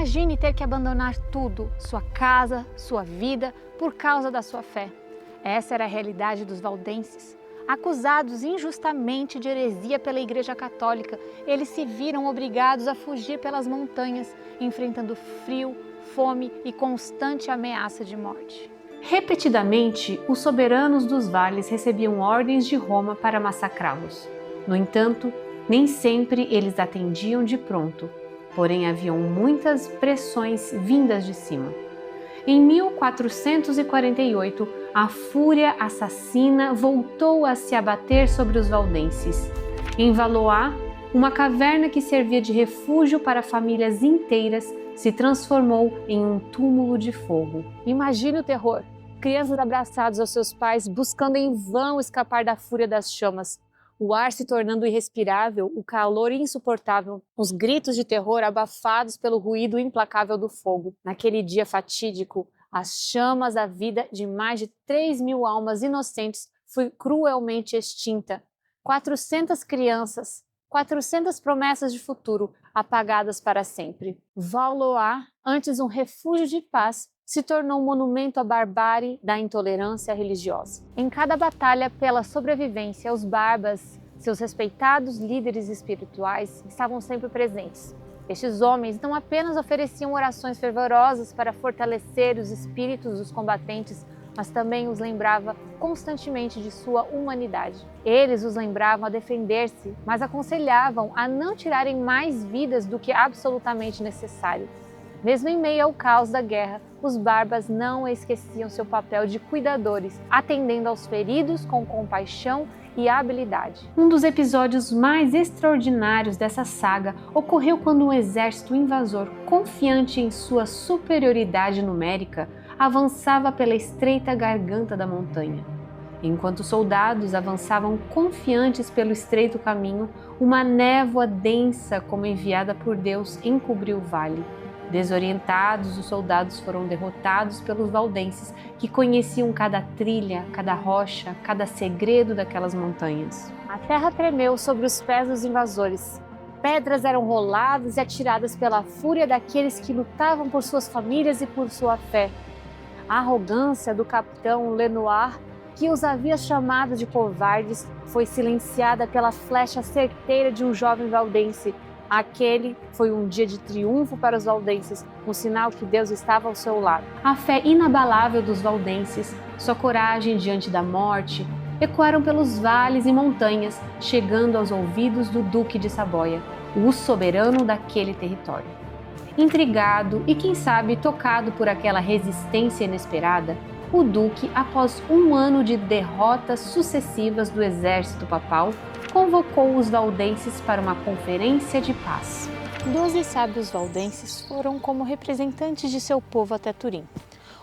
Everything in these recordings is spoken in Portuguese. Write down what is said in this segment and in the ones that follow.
Imagine ter que abandonar tudo, sua casa, sua vida, por causa da sua fé. Essa era a realidade dos valdenses. Acusados injustamente de heresia pela Igreja Católica, eles se viram obrigados a fugir pelas montanhas, enfrentando frio, fome e constante ameaça de morte. Repetidamente, os soberanos dos vales recebiam ordens de Roma para massacrá-los. No entanto, nem sempre eles atendiam de pronto, porém haviam muitas pressões vindas de cima. Em 1448, a fúria assassina voltou a se abater sobre os valdenses. Em Valois, uma caverna que servia de refúgio para famílias inteiras se transformou em um túmulo de fogo. Imagine o terror! Crianças abraçados aos seus pais, buscando em vão escapar da fúria das chamas. O ar se tornando irrespirável, o calor insuportável, os gritos de terror abafados pelo ruído implacável do fogo. Naquele dia fatídico, as chamas da vida de mais de 3.000 almas inocentes foi cruelmente extinta. 400 crianças, 400 promessas de futuro apagadas para sempre. Valois, antes um refúgio de paz, se tornou um monumento à barbárie da intolerância religiosa. Em cada batalha pela sobrevivência, os bárbaros, seus respeitados líderes espirituais, estavam sempre presentes. Estes homens não apenas ofereciam orações fervorosas para fortalecer os espíritos dos combatentes, mas também os lembrava constantemente de sua humanidade. Eles os lembravam a defender-se, mas aconselhavam a não tirarem mais vidas do que absolutamente necessário. Mesmo em meio ao caos da guerra, os bárbaros não esqueciam seu papel de cuidadores, atendendo aos feridos com compaixão e habilidade. Um dos episódios mais extraordinários dessa saga ocorreu quando um exército invasor, confiante em sua superioridade numérica, avançava pela estreita garganta da montanha. Enquanto os soldados avançavam confiantes pelo estreito caminho, uma névoa densa, como enviada por Deus, encobriu o vale. Desorientados, os soldados foram derrotados pelos valdenses, que conheciam cada trilha, cada rocha, cada segredo daquelas montanhas. A terra tremeu sobre os pés dos invasores. Pedras eram roladas e atiradas pela fúria daqueles que lutavam por suas famílias e por sua fé. A arrogância do capitão Lenoir, que os havia chamado de covardes, foi silenciada pela flecha certeira de um jovem valdense. Aquele foi um dia de triunfo para os valdenses, um sinal que Deus estava ao seu lado. A fé inabalável dos valdenses, sua coragem diante da morte, ecoaram pelos vales e montanhas, chegando aos ouvidos do Duque de Saboia, o soberano daquele território. Intrigado e, quem sabe, tocado por aquela resistência inesperada, o Duque, após um ano de derrotas sucessivas do exército papal, convocou os valdenses para uma conferência de paz. 12 sábios valdenses foram como representantes de seu povo até Turim.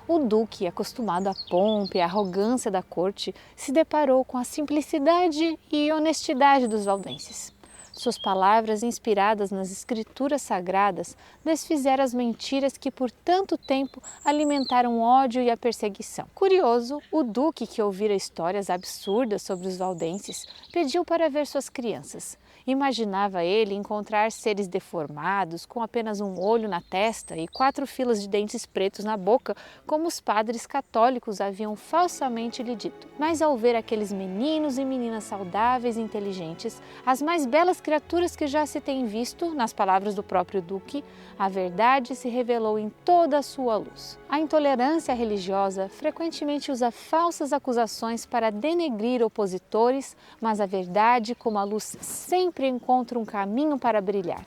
O duque, acostumado à pompa e à arrogância da corte, se deparou com a simplicidade e honestidade dos valdenses. Suas palavras, inspiradas nas escrituras sagradas, desfizeram as mentiras que por tanto tempo alimentaram o ódio e a perseguição. Curioso, o duque, que ouvira histórias absurdas sobre os valdenses, pediu para ver suas crianças. Imaginava ele encontrar seres deformados, com apenas um olho na testa e 4 filas de dentes pretos na boca, como os padres católicos haviam falsamente lhe dito. Mas ao ver aqueles meninos e meninas saudáveis e inteligentes, as mais belas criaturas que já se tem visto, nas palavras do próprio duque, a verdade se revelou em toda a sua luz. A intolerância religiosa frequentemente usa falsas acusações para denegrir opositores, mas a verdade, como a luz, sempre encontra um caminho para brilhar.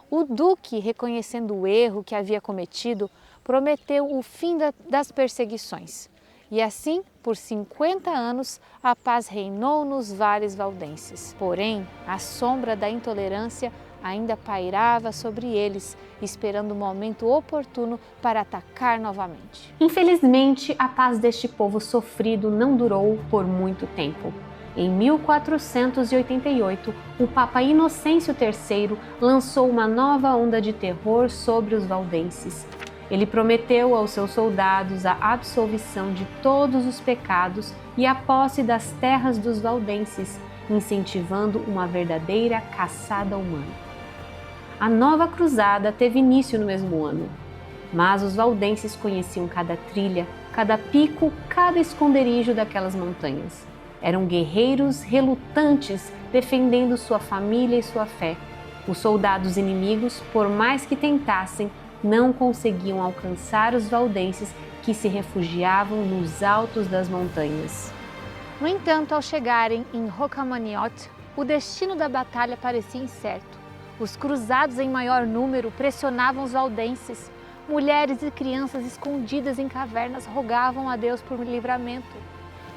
O duque, reconhecendo o erro que havia cometido, prometeu o fim das perseguições. E assim, por 50 anos, a paz reinou nos vales valdenses. Porém, a sombra da intolerância ainda pairava sobre eles, esperando o momento oportuno para atacar novamente. Infelizmente, a paz deste povo sofrido não durou por muito tempo. Em 1488, o Papa Inocêncio III lançou uma nova onda de terror sobre os valdenses. Ele prometeu aos seus soldados a absolvição de todos os pecados e a posse das terras dos valdenses, incentivando uma verdadeira caçada humana. A nova cruzada teve início no mesmo ano, mas os valdenses conheciam cada trilha, cada pico, cada esconderijo daquelas montanhas. Eram guerreiros relutantes defendendo sua família e sua fé. Os soldados inimigos, por mais que tentassem, não conseguiam alcançar os valdenses que se refugiavam nos altos das montanhas. No entanto, ao chegarem em Rocamaniot, o destino da batalha parecia incerto. Os cruzados em maior número pressionavam os valdenses. Mulheres e crianças escondidas em cavernas rogavam a Deus por livramento.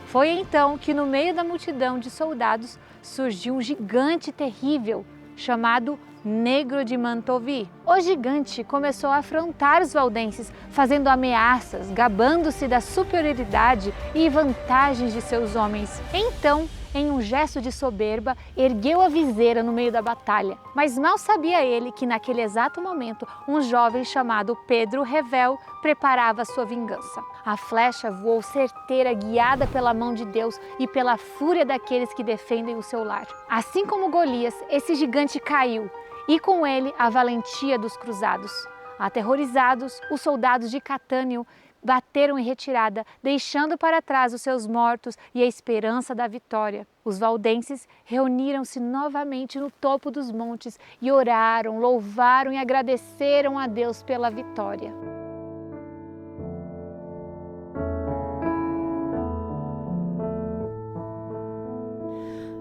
Foi então que no meio da multidão de soldados surgiu um gigante terrível chamado Negro de Mantovi. O gigante começou a afrontar os valdenses, fazendo ameaças, gabando-se da superioridade e vantagens de seus homens. Então, em um gesto de soberba, ergueu a viseira no meio da batalha. Mas mal sabia ele que naquele exato momento, um jovem chamado Pedro Revel preparava sua vingança. A flecha voou certeira, guiada pela mão de Deus e pela fúria daqueles que defendem o seu lar. Assim como Golias, esse gigante caiu, e com ele a valentia dos cruzados. Aterrorizados, os soldados de Catânio bateram em retirada, deixando para trás os seus mortos e a esperança da vitória. Os valdenses reuniram-se novamente no topo dos montes e oraram, louvaram e agradeceram a Deus pela vitória.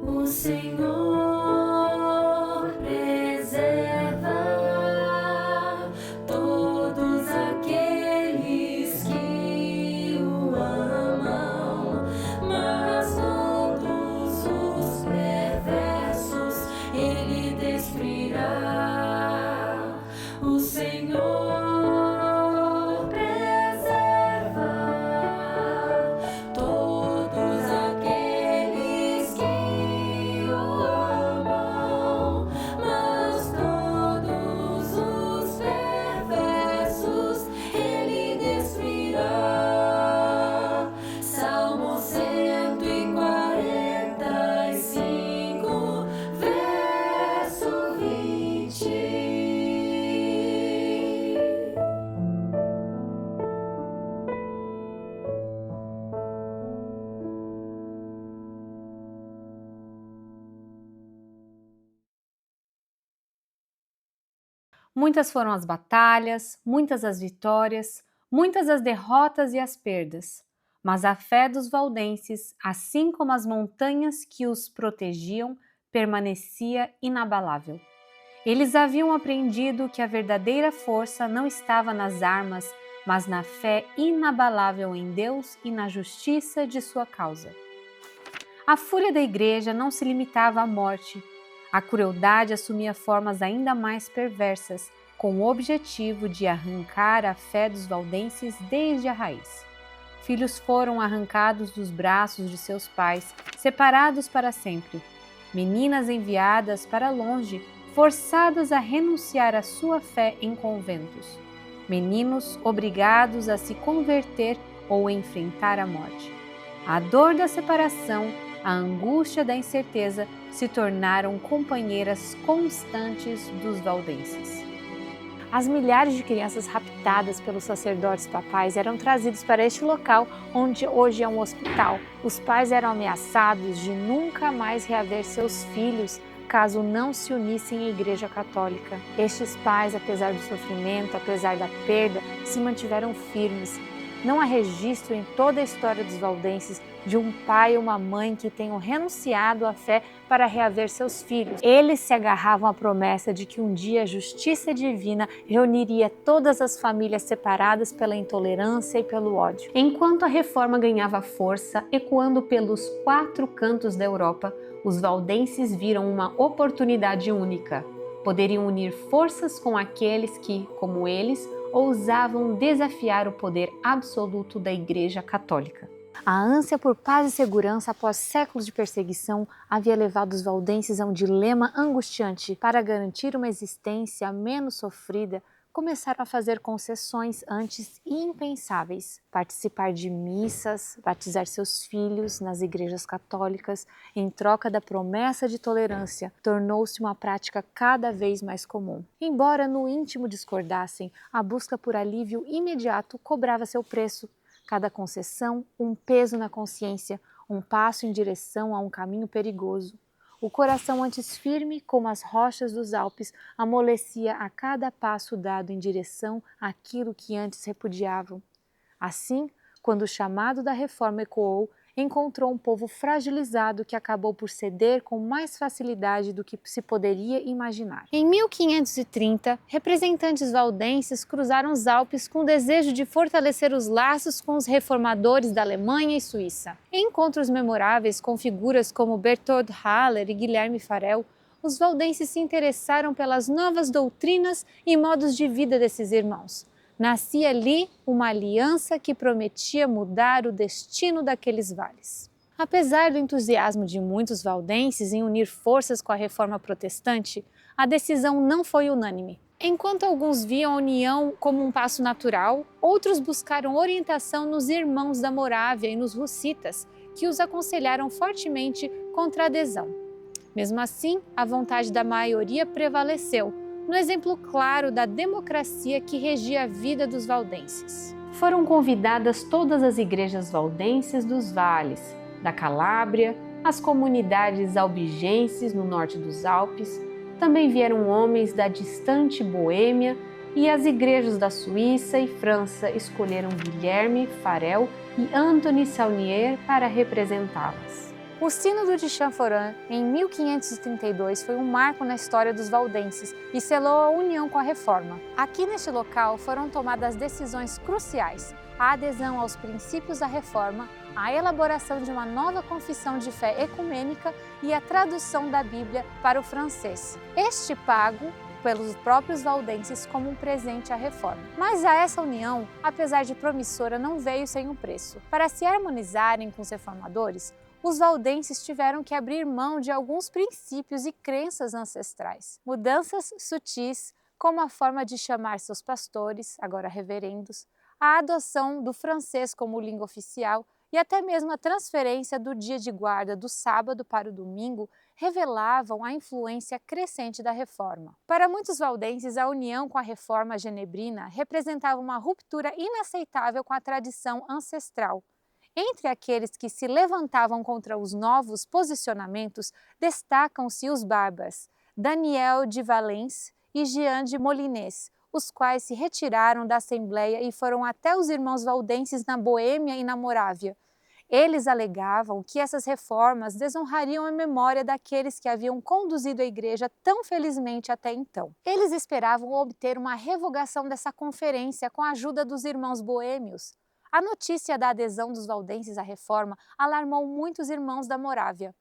O Senhor preserva todos aqueles que o amam, mas todos os perversos ele destruirá. O Senhor preserva todos aqueles que o amam, mas todos os perversos ele destruirá. Salmo 145, verso 20. Muitas foram as batalhas, muitas as vitórias, muitas as derrotas e as perdas, mas a fé dos valdenses, assim como as montanhas que os protegiam, permanecia inabalável. Eles haviam aprendido que a verdadeira força não estava nas armas, mas na fé inabalável em Deus e na justiça de sua causa. A fúria da igreja não se limitava à morte. A crueldade assumia formas ainda mais perversas, com o objetivo de arrancar a fé dos valdenses desde a raiz. Filhos foram arrancados dos braços de seus pais, separados para sempre. Meninas enviadas para longe, forçadas a renunciar à sua fé em conventos. Meninos obrigados a se converter ou enfrentar a morte. A dor da separação, a angústia da incerteza se tornaram companheiras constantes dos valdenses. As milhares de crianças raptadas pelos sacerdotes papais eram trazidos para este local, onde hoje é um hospital. Os pais eram ameaçados de nunca mais reaver seus filhos caso não se unissem à Igreja Católica. Estes pais, apesar do sofrimento, apesar da perda, se mantiveram firmes. Não há registro em toda a história dos valdenses de um pai ou uma mãe que tenham renunciado à fé para reaver seus filhos. Eles se agarravam à promessa de que um dia a justiça divina reuniria todas as famílias separadas pela intolerância e pelo ódio. Enquanto a reforma ganhava força, ecoando pelos 4 cantos da Europa, os valdenses viram uma oportunidade única. Poderiam unir forças com aqueles que, como eles, ousavam desafiar o poder absoluto da Igreja Católica. A ânsia por paz e segurança após séculos de perseguição havia levado os valdenses a um dilema angustiante. Para garantir uma existência menos sofrida, começaram a fazer concessões antes impensáveis, participar de missas, batizar seus filhos nas igrejas católicas em troca da promessa de tolerância, tornou-se uma prática cada vez mais comum. Embora no íntimo discordassem, a busca por alívio imediato cobrava seu preço. Cada concessão, um peso na consciência, um passo em direção a um caminho perigoso. O coração antes firme como as rochas dos Alpes amolecia a cada passo dado em direção àquilo que antes repudiavam. Assim, quando o chamado da reforma ecoou, encontrou um povo fragilizado que acabou por ceder com mais facilidade do que se poderia imaginar. Em 1530, representantes valdenses cruzaram os Alpes com o desejo de fortalecer os laços com os reformadores da Alemanha e Suíça. Em encontros memoráveis com figuras como Berthold Haller e Guilherme Farel, os valdenses se interessaram pelas novas doutrinas e modos de vida desses irmãos. Nascia ali uma aliança que prometia mudar o destino daqueles vales. Apesar do entusiasmo de muitos valdenses em unir forças com a reforma protestante, a decisão não foi unânime. Enquanto alguns viam a união como um passo natural, outros buscaram orientação nos irmãos da Morávia e nos hussitas, que os aconselharam fortemente contra a adesão. Mesmo assim, a vontade da maioria prevaleceu, no exemplo claro da democracia que regia a vida dos valdenses. Foram convidadas todas as igrejas valdenses dos vales, da Calábria, as comunidades albigenses no norte dos Alpes, também vieram homens da distante Boêmia e as igrejas da Suíça e França escolheram Guilherme Farel e Anthony Saunier para representá-las. O Sínodo de Champforan, em 1532, foi um marco na história dos valdenses e selou a união com a Reforma. Aqui neste local foram tomadas decisões cruciais: a adesão aos princípios da Reforma, a elaboração de uma nova confissão de fé ecumênica e a tradução da Bíblia para o francês. Este pago pelos próprios valdenses como um presente à Reforma. Mas a essa união, apesar de promissora, não veio sem um preço. Para se harmonizarem com os reformadores, os valdenses tiveram que abrir mão de alguns princípios e crenças ancestrais. Mudanças sutis, como a forma de chamar seus pastores, agora reverendos, a adoção do francês como língua oficial e até mesmo a transferência do dia de guarda do sábado para o domingo revelavam a influência crescente da Reforma. Para muitos valdenses, a união com a Reforma genebrina representava uma ruptura inaceitável com a tradição ancestral. Entre aqueles que se levantavam contra os novos posicionamentos, destacam-se os barbas, Daniel de Valence e Jean de Molinés, os quais se retiraram da Assembleia e foram até os irmãos valdenses na Boêmia e na Morávia. Eles alegavam que essas reformas desonrariam a memória daqueles que haviam conduzido a igreja tão felizmente até então. Eles esperavam obter uma revogação dessa conferência com a ajuda dos irmãos boêmios. A notícia da adesão dos valdenses à reforma alarmou muitos irmãos da Morávia.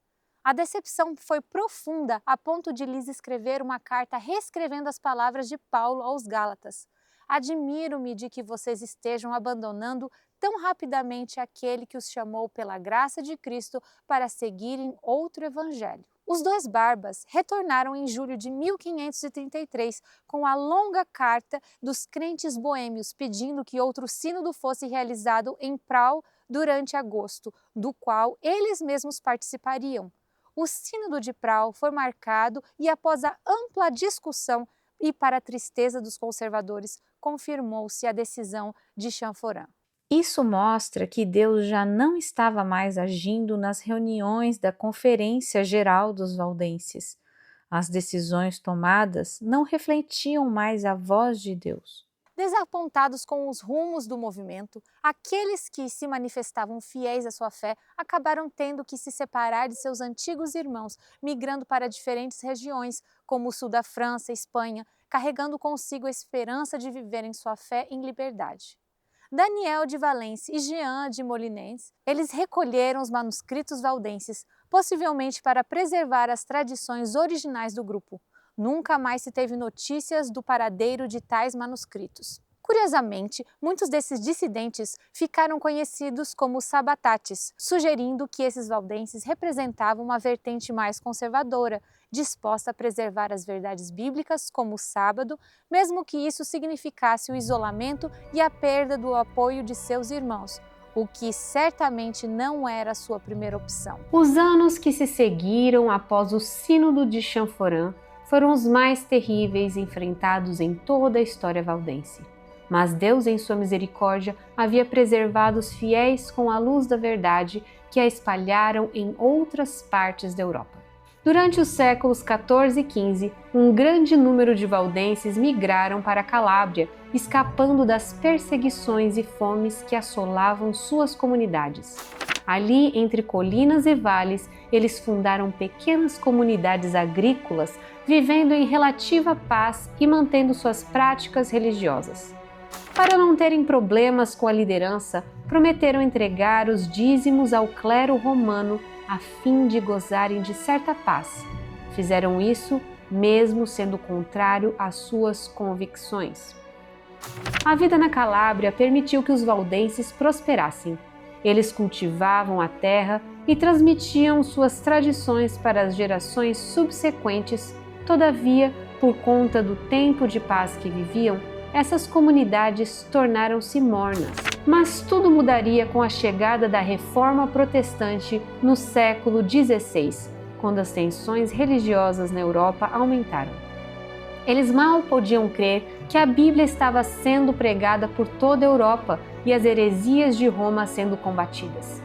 A decepção foi profunda a ponto de lhes escrever uma carta reescrevendo as palavras de Paulo aos Gálatas. Admiro-me de que vocês estejam abandonando tão rapidamente aquele que os chamou pela graça de Cristo para seguirem outro evangelho. Os dois barbas retornaram em julho de 1533 com a longa carta dos crentes boêmios pedindo que outro sínodo fosse realizado em Prau durante agosto, do qual eles mesmos participariam. O sínodo de Prau foi marcado e, após a ampla discussão e para a tristeza dos conservadores, confirmou-se a decisão de Champforan. Isso mostra que Deus já não estava mais agindo nas reuniões da Conferência Geral dos Valdenses. As decisões tomadas não refletiam mais a voz de Deus. Desapontados com os rumos do movimento, aqueles que se manifestavam fiéis à sua fé acabaram tendo que se separar de seus antigos irmãos, migrando para diferentes regiões, como o sul da França e Espanha, carregando consigo a esperança de viverem sua fé em liberdade. Daniel de Valence e Jean de Molinés, eles recolheram os manuscritos valdenses, possivelmente para preservar as tradições originais do grupo. Nunca mais se teve notícias do paradeiro de tais manuscritos. Curiosamente, muitos desses dissidentes ficaram conhecidos como sabatates, sugerindo que esses valdenses representavam uma vertente mais conservadora, disposta a preservar as verdades bíblicas como o sábado, mesmo que isso significasse o isolamento e a perda do apoio de seus irmãos, o que certamente não era a sua primeira opção. Os anos que se seguiram após o Sínodo de Chanforã foram os mais terríveis enfrentados em toda a história valdense. Mas Deus, em sua misericórdia, havia preservado os fiéis com a luz da verdade que a espalharam em outras partes da Europa. Durante os séculos XIV e XV, um grande número de valdenses migraram para a Calábria, escapando das perseguições e fomes que assolavam suas comunidades. Ali, entre colinas e vales, eles fundaram pequenas comunidades agrícolas, vivendo em relativa paz e mantendo suas práticas religiosas. Para não terem problemas com a liderança, prometeram entregar os dízimos ao clero romano a fim de gozarem de certa paz. Fizeram isso mesmo sendo contrário às suas convicções. A vida na Calábria permitiu que os valdenses prosperassem. Eles cultivavam a terra e transmitiam suas tradições para as gerações subsequentes. Todavia, por conta do tempo de paz que viviam, essas comunidades tornaram-se mornas. Mas tudo mudaria com a chegada da Reforma Protestante no século XVI, quando as tensões religiosas na Europa aumentaram. Eles mal podiam crer que a Bíblia estava sendo pregada por toda a Europa e as heresias de Roma sendo combatidas.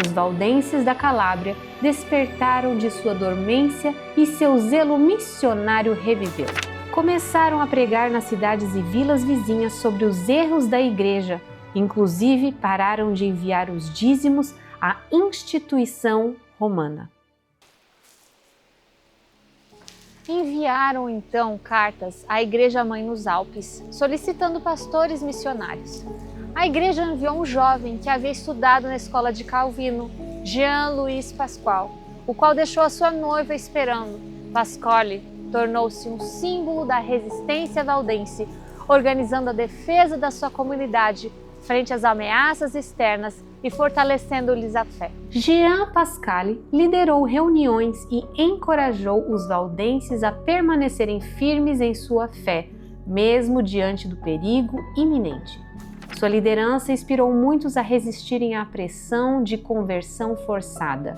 Os valdenses da Calábria despertaram de sua dormência e seu zelo missionário reviveu. Começaram a pregar nas cidades e vilas vizinhas sobre os erros da igreja. Inclusive, pararam de enviar os dízimos à instituição romana. Enviaram então cartas à Igreja Mãe nos Alpes, solicitando pastores missionários. A igreja enviou um jovem que havia estudado na escola de Calvino, Jean-Louis Pascal, o qual deixou a sua noiva esperando. Pasquale tornou-se um símbolo da resistência valdense, organizando a defesa da sua comunidade frente às ameaças externas e fortalecendo-lhes a fé. Jean Pascal liderou reuniões e encorajou os valdenses a permanecerem firmes em sua fé, mesmo diante do perigo iminente. Sua liderança inspirou muitos a resistirem à pressão de conversão forçada.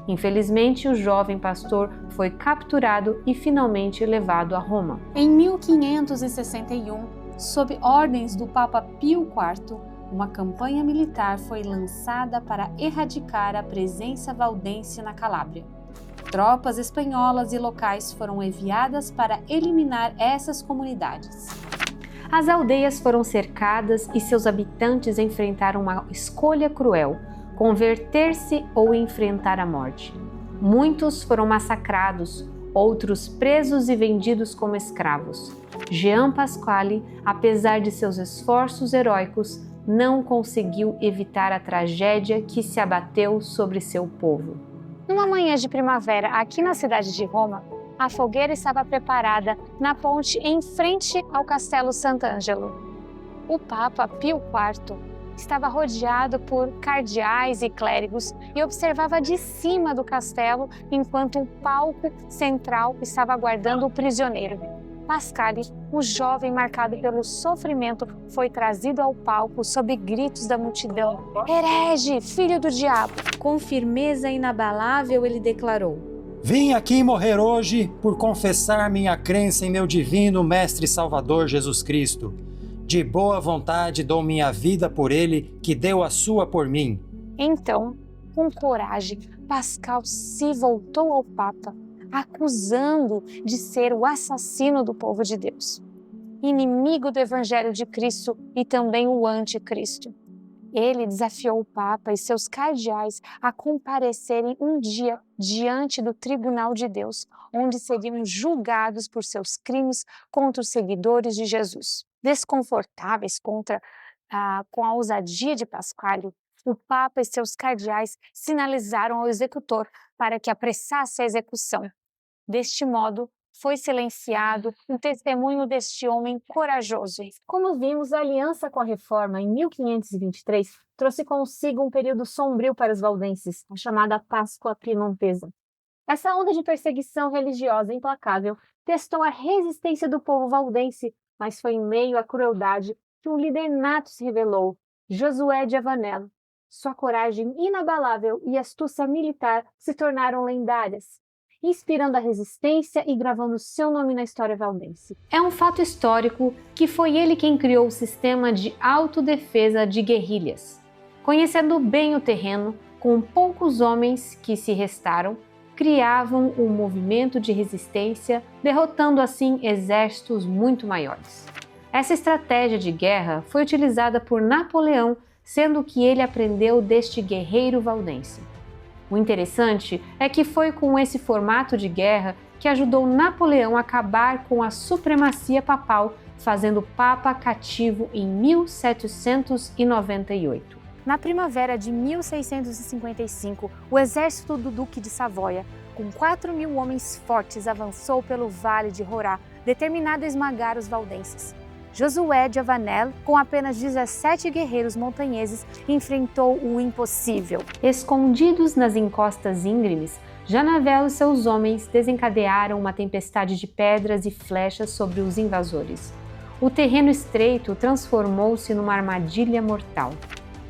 Infelizmente, o jovem pastor foi capturado e finalmente levado a Roma. Em 1561, sob ordens do Papa Pio IV, uma campanha militar foi lançada para erradicar a presença valdense na Calábria. Tropas espanholas e locais foram enviadas para eliminar essas comunidades. As aldeias foram cercadas e seus habitantes enfrentaram uma escolha cruel: converter-se ou enfrentar a morte. Muitos foram massacrados, outros presos e vendidos como escravos. Jean Pasquale, apesar de seus esforços heróicos, não conseguiu evitar a tragédia que se abateu sobre seu povo. Numa manhã de primavera, aqui na cidade de Roma, a fogueira estava preparada na ponte em frente ao Castelo Sant'Angelo. O Papa Pio IV estava rodeado por cardeais e clérigos e observava de cima do castelo enquanto o palco central estava aguardando o prisioneiro. Pasquale, o jovem marcado pelo sofrimento, foi trazido ao palco sob gritos da multidão. Herege, filho do diabo! Com firmeza inabalável ele declarou: Vim aqui morrer hoje por confessar minha crença em meu divino Mestre e Salvador Jesus Cristo. De boa vontade dou minha vida por ele, que deu a sua por mim. Então, com coragem, Pascal se voltou ao Papa, acusando de ser o assassino do povo de Deus, inimigo do Evangelho de Cristo e também o anticristo. Ele desafiou o Papa e seus cardeais a comparecerem um dia diante do tribunal de Deus, onde seriam julgados por seus crimes contra os seguidores de Jesus. Desconfortáveis com a ousadia de Pasquale, o Papa e seus cardeais sinalizaram ao executor para que apressasse a execução. Deste modo, foi silenciado o testemunho deste homem corajoso. Como vimos, a aliança com a Reforma em 1523 trouxe consigo um período sombrio para os valdenses, a chamada Páscoa Piemontesa. Essa onda de perseguição religiosa implacável testou a resistência do povo valdense, mas foi em meio à crueldade que um líder nato se revelou, Josué de Avenel. Sua coragem inabalável e astúcia militar se tornaram lendárias, inspirando a resistência e gravando seu nome na história valdense. É um fato histórico que foi ele quem criou o sistema de autodefesa de guerrilhas. Conhecendo bem o terreno, com poucos homens que se restaram, criavam um movimento de resistência, derrotando assim exércitos muito maiores. Essa estratégia de guerra foi utilizada por Napoleão, sendo que ele aprendeu deste guerreiro valdense. O interessante é que foi com esse formato de guerra que ajudou Napoleão a acabar com a supremacia papal, fazendo o Papa cativo em 1798. Na primavera de 1655, o exército do Duque de Savoia, com 4.000 homens fortes, avançou pelo Vale de Rorá, determinado a esmagar os valdenses. Josué de Avenel, com apenas 17 guerreiros montanheses, enfrentou o impossível. Escondidos nas encostas íngremes, Janavel e seus homens desencadearam uma tempestade de pedras e flechas sobre os invasores. O terreno estreito transformou-se numa armadilha mortal.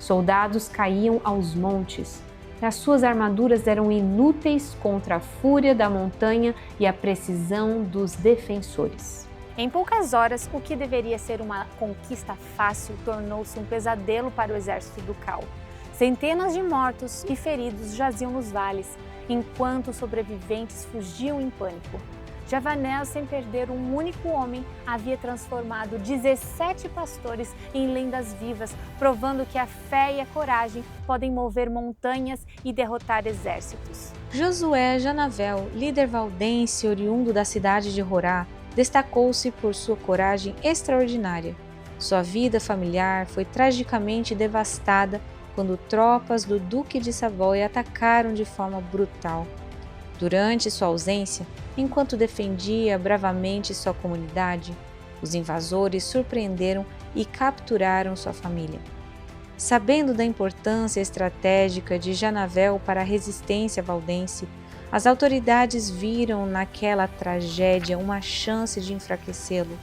Soldados caíam aos montes. As suas armaduras eram inúteis contra a fúria da montanha e a precisão dos defensores. Em poucas horas, o que deveria ser uma conquista fácil tornou-se um pesadelo para o exército ducal. Centenas de mortos e feridos jaziam nos vales, enquanto os sobreviventes fugiam em pânico. Javanel, sem perder um único homem, havia transformado 17 pastores em lendas vivas, provando que a fé e a coragem podem mover montanhas e derrotar exércitos. Josué Janavel, líder valdense oriundo da cidade de Rorá, destacou-se por sua coragem extraordinária. Sua vida familiar foi tragicamente devastada quando tropas do Duque de Savoia atacaram de forma brutal. Durante sua ausência, enquanto defendia bravamente sua comunidade, os invasores surpreenderam e capturaram sua família. Sabendo da importância estratégica de Janavel para a resistência valdense, as autoridades viram naquela tragédia uma chance de enfraquecê-lo.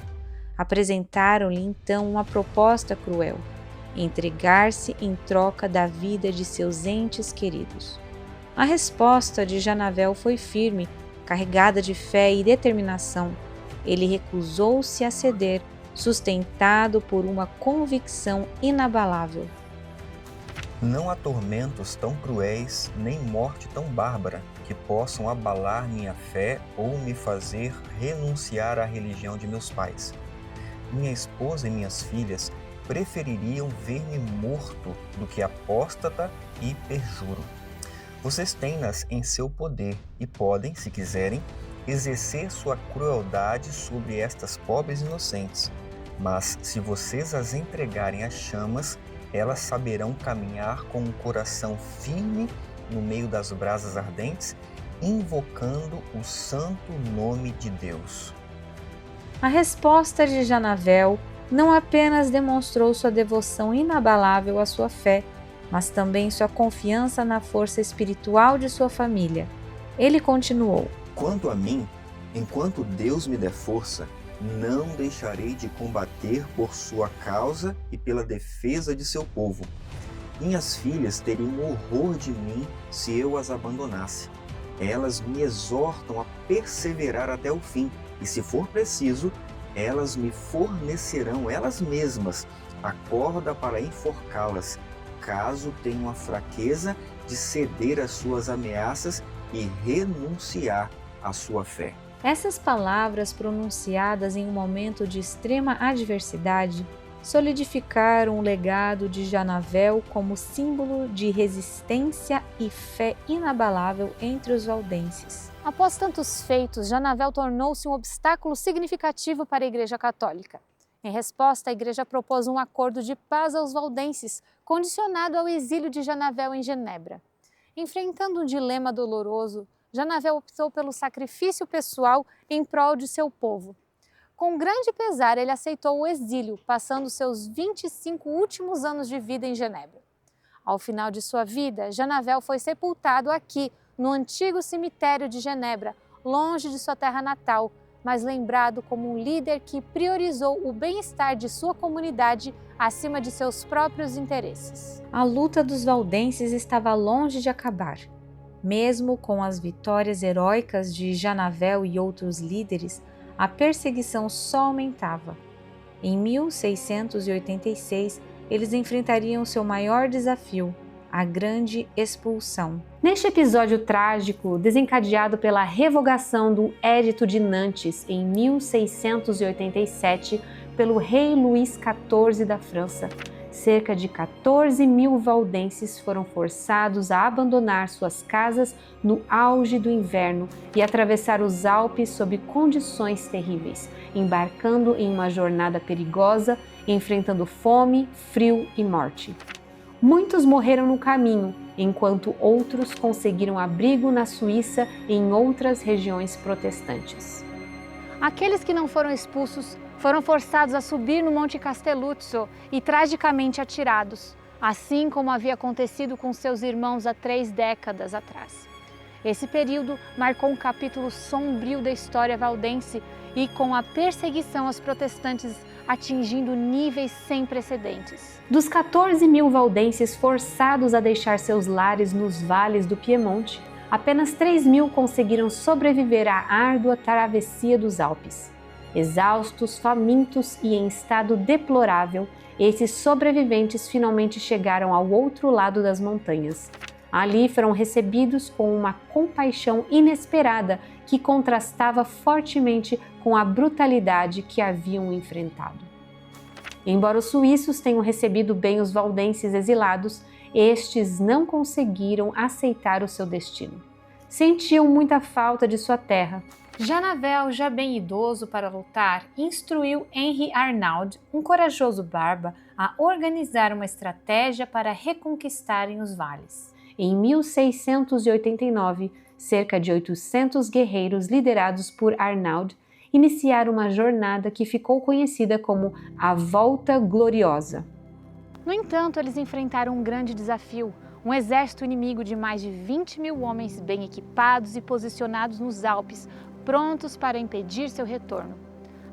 Apresentaram-lhe então uma proposta cruel: entregar-se em troca da vida de seus entes queridos. A resposta de Janavel foi firme, carregada de fé e determinação. Ele recusou-se a ceder, sustentado por uma convicção inabalável. Não há tormentos tão cruéis, nem morte tão bárbara, que possam abalar minha fé ou me fazer renunciar à religião de meus pais. Minha esposa e minhas filhas prefeririam ver-me morto do que apóstata e perjuro. Vocês têm-nas em seu poder e podem, se quiserem, exercer sua crueldade sobre estas pobres inocentes. Mas, se vocês as entregarem às chamas, elas saberão caminhar com um coração firme no meio das brasas ardentes, invocando o santo nome de Deus. A resposta de Janavel não apenas demonstrou sua devoção inabalável à sua fé, mas também sua confiança na força espiritual de sua família. Ele continuou: Quanto a mim, enquanto Deus me der força, não deixarei de combater por sua causa e pela defesa de seu povo. Minhas filhas teriam horror de mim se eu as abandonasse. Elas me exortam a perseverar até o fim, e se for preciso, elas me fornecerão elas mesmas a corda para enforcá-las, caso tenham a fraqueza de ceder às suas ameaças e renunciar à sua fé. Essas palavras pronunciadas em um momento de extrema adversidade solidificaram o legado de Janavel como símbolo de resistência e fé inabalável entre os valdenses. Após tantos feitos, Janavel tornou-se um obstáculo significativo para a Igreja Católica. Em resposta, a Igreja propôs um acordo de paz aos valdenses, condicionado ao exílio de Janavel em Genebra. Enfrentando um dilema doloroso, Janavel optou pelo sacrifício pessoal em prol de seu povo. Com grande pesar, ele aceitou o exílio, passando seus 25 últimos anos de vida em Genebra. Ao final de sua vida, Janavel foi sepultado aqui, no antigo cemitério de Genebra, longe de sua terra natal, mas lembrado como um líder que priorizou o bem-estar de sua comunidade acima de seus próprios interesses. A luta dos valdenses estava longe de acabar. Mesmo com as vitórias heróicas de Janavel e outros líderes, a perseguição só aumentava. Em 1686, eles enfrentariam seu maior desafio, a Grande Expulsão. Neste episódio trágico, desencadeado pela revogação do Edito de Nantes em 1687 pelo rei Luís XIV da França, cerca de 14.000 valdenses foram forçados a abandonar suas casas no auge do inverno e atravessar os Alpes sob condições terríveis, embarcando em uma jornada perigosa, enfrentando fome, frio e morte. Muitos morreram no caminho, enquanto outros conseguiram abrigo na Suíça e em outras regiões protestantes. Aqueles que não foram expulsos foram forçados a subir no Monte Castelluzzo e tragicamente atirados, assim como havia acontecido com seus irmãos há 3 décadas atrás. Esse período marcou um capítulo sombrio da história valdense e com a perseguição aos protestantes atingindo níveis sem precedentes. Dos 14.000 valdenses forçados a deixar seus lares nos vales do Piemonte, apenas 3.000 conseguiram sobreviver à árdua travessia dos Alpes. Exaustos, famintos e em estado deplorável, esses sobreviventes finalmente chegaram ao outro lado das montanhas. Ali foram recebidos com uma compaixão inesperada que contrastava fortemente com a brutalidade que haviam enfrentado. Embora os suíços tenham recebido bem os valdenses exilados, estes não conseguiram aceitar o seu destino. Sentiam muita falta de sua terra. Janavel, já bem idoso para lutar, instruiu Henri Arnauld, um corajoso barba, a organizar uma estratégia para reconquistarem os vales. Em 1689, cerca de 800 guerreiros liderados por Arnauld iniciaram uma jornada que ficou conhecida como a Volta Gloriosa. No entanto, eles enfrentaram um grande desafio, um exército inimigo de mais de 20.000 homens bem equipados e posicionados nos Alpes, prontos para impedir seu retorno.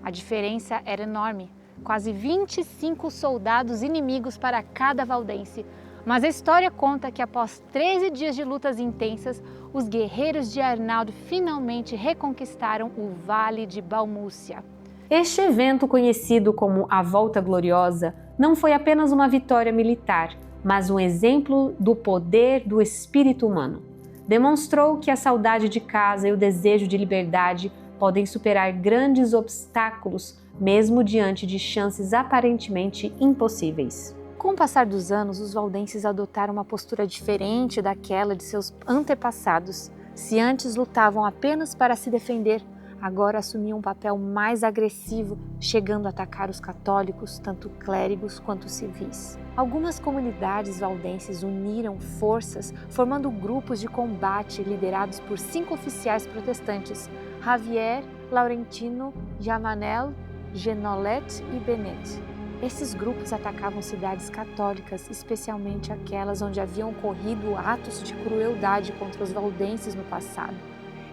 A diferença era enorme, quase 25 soldados inimigos para cada valdense, mas a história conta que após 13 dias de lutas intensas, os guerreiros de Arnauld finalmente reconquistaram o Vale de Balmúcia. Este evento, conhecido como a Volta Gloriosa, não foi apenas uma vitória militar, mas um exemplo do poder do espírito humano. Demonstrou que a saudade de casa e o desejo de liberdade podem superar grandes obstáculos, mesmo diante de chances aparentemente impossíveis. Com o passar dos anos, os valdenses adotaram uma postura diferente daquela de seus antepassados. Se antes lutavam apenas para se defender, agora assumiam um papel mais agressivo, chegando a atacar os católicos, tanto clérigos quanto civis. Algumas comunidades valdenses uniram forças, formando grupos de combate liderados por 5 oficiais protestantes: Javier, Laurentino, Jamanel, Genolet e Benet. Esses grupos atacavam cidades católicas, especialmente aquelas onde haviam ocorrido atos de crueldade contra os valdenses no passado.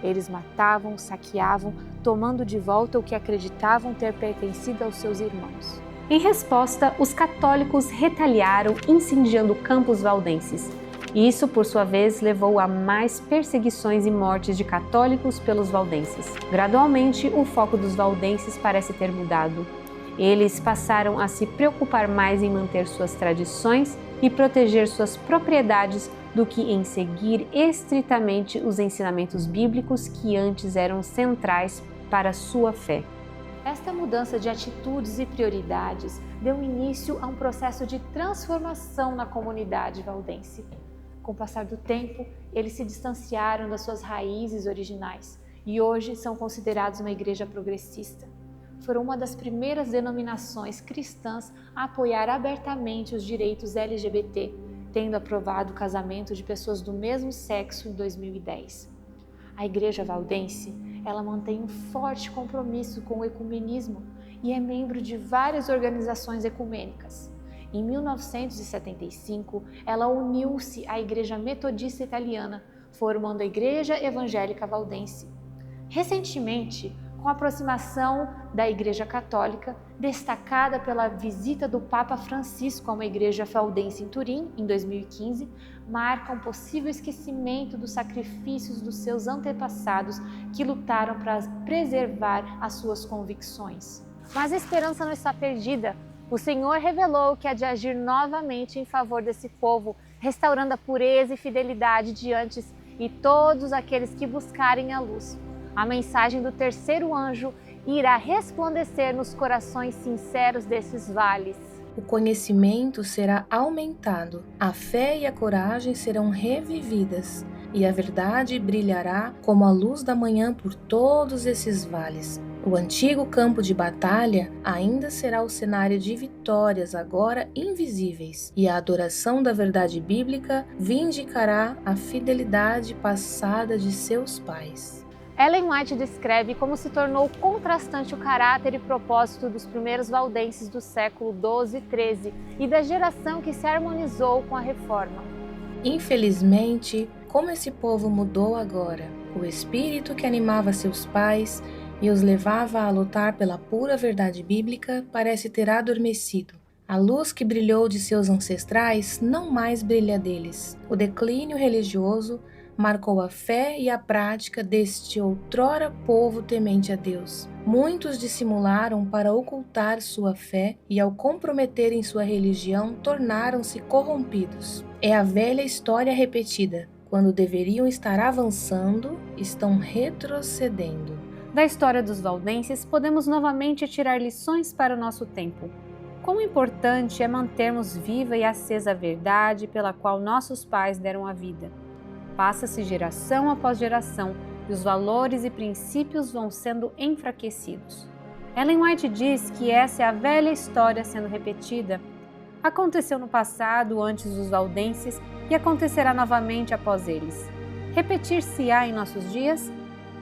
Eles matavam, saqueavam, tomando de volta o que acreditavam ter pertencido aos seus irmãos. Em resposta, os católicos retaliaram incendiando campos valdenses. Isso, por sua vez, levou a mais perseguições e mortes de católicos pelos valdenses. Gradualmente, o foco dos valdenses parece ter mudado. Eles passaram a se preocupar mais em manter suas tradições e proteger suas propriedades do que em seguir estritamente os ensinamentos bíblicos que antes eram centrais para a sua fé. Esta mudança de atitudes e prioridades deu início a um processo de transformação na comunidade valdense. Com o passar do tempo, eles se distanciaram das suas raízes originais e hoje são considerados uma igreja progressista. Foram uma das primeiras denominações cristãs a apoiar abertamente os direitos LGBT, tendo aprovado o casamento de pessoas do mesmo sexo em 2010. A Igreja Valdense, ela mantém um forte compromisso com o ecumenismo e é membro de várias organizações ecumênicas. Em 1975, ela uniu-se à Igreja Metodista Italiana, formando a Igreja Evangélica Valdense. Recentemente, com a aproximação da Igreja Católica, destacada pela visita do Papa Francisco a uma igreja valdense em Turim, em 2015, marca um possível esquecimento dos sacrifícios dos seus antepassados que lutaram para preservar as suas convicções. Mas a esperança não está perdida. O Senhor revelou que há de agir novamente em favor desse povo, restaurando a pureza e fidelidade de antes e todos aqueles que buscarem a luz. A mensagem do terceiro anjo irá resplandecer nos corações sinceros desses vales. O conhecimento será aumentado, a fé e a coragem serão revividas, e a verdade brilhará como a luz da manhã por todos esses vales. O antigo campo de batalha ainda será o cenário de vitórias agora invisíveis, e a adoração da verdade bíblica vindicará a fidelidade passada de seus pais. Ellen White descreve como se tornou contrastante o caráter e propósito dos primeiros valdenses do século XII e XIII e da geração que se harmonizou com a Reforma. Infelizmente, como esse povo mudou agora. O espírito que animava seus pais e os levava a lutar pela pura verdade bíblica parece ter adormecido. A luz que brilhou de seus ancestrais não mais brilha deles. O declínio religioso marcou a fé e a prática deste outrora povo temente a Deus. Muitos dissimularam para ocultar sua fé e, ao comprometerem sua religião, tornaram-se corrompidos. É a velha história repetida. Quando deveriam estar avançando, estão retrocedendo. Da história dos valdenses, podemos novamente tirar lições para o nosso tempo. Quão importante é mantermos viva e acesa a verdade pela qual nossos pais deram a vida. Passa-se geração após geração e os valores e princípios vão sendo enfraquecidos. Ellen White diz que essa é a velha história sendo repetida. Aconteceu no passado, antes dos valdenses, e acontecerá novamente após eles. Repetir-se-á em nossos dias?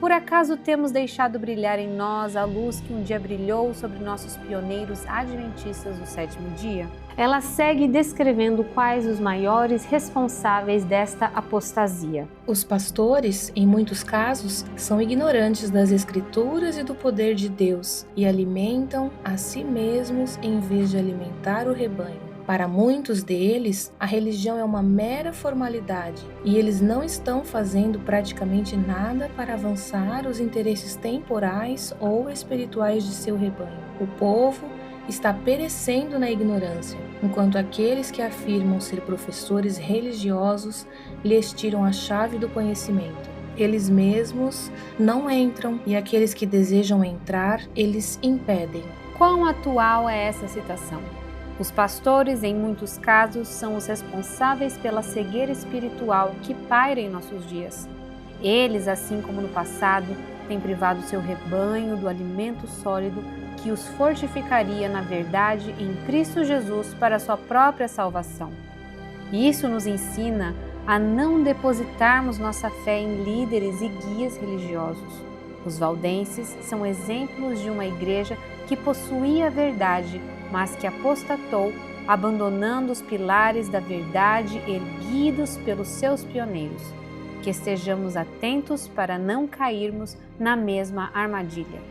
Por acaso temos deixado brilhar em nós a luz que um dia brilhou sobre nossos pioneiros adventistas do sétimo dia? Ela segue descrevendo quais os maiores responsáveis desta apostasia. Os pastores, em muitos casos, são ignorantes das Escrituras e do poder de Deus e alimentam a si mesmos em vez de alimentar o rebanho. Para muitos deles, a religião é uma mera formalidade e eles não estão fazendo praticamente nada para avançar os interesses temporais ou espirituais de seu rebanho. O povo está perecendo na ignorância, enquanto aqueles que afirmam ser professores religiosos lhes tiram a chave do conhecimento. Eles mesmos não entram e aqueles que desejam entrar, eles impedem. Quão atual é essa citação? Os pastores, em muitos casos, são os responsáveis pela cegueira espiritual que paira em nossos dias. Eles, assim como no passado, têm privado seu rebanho do alimento sólido que os fortificaria na verdade em Cristo Jesus para a sua própria salvação. E isso nos ensina a não depositarmos nossa fé em líderes e guias religiosos. Os valdenses são exemplos de uma igreja que possuía a verdade, mas que apostatou, abandonando os pilares da verdade erguidos pelos seus pioneiros. Que estejamos atentos para não cairmos na mesma armadilha.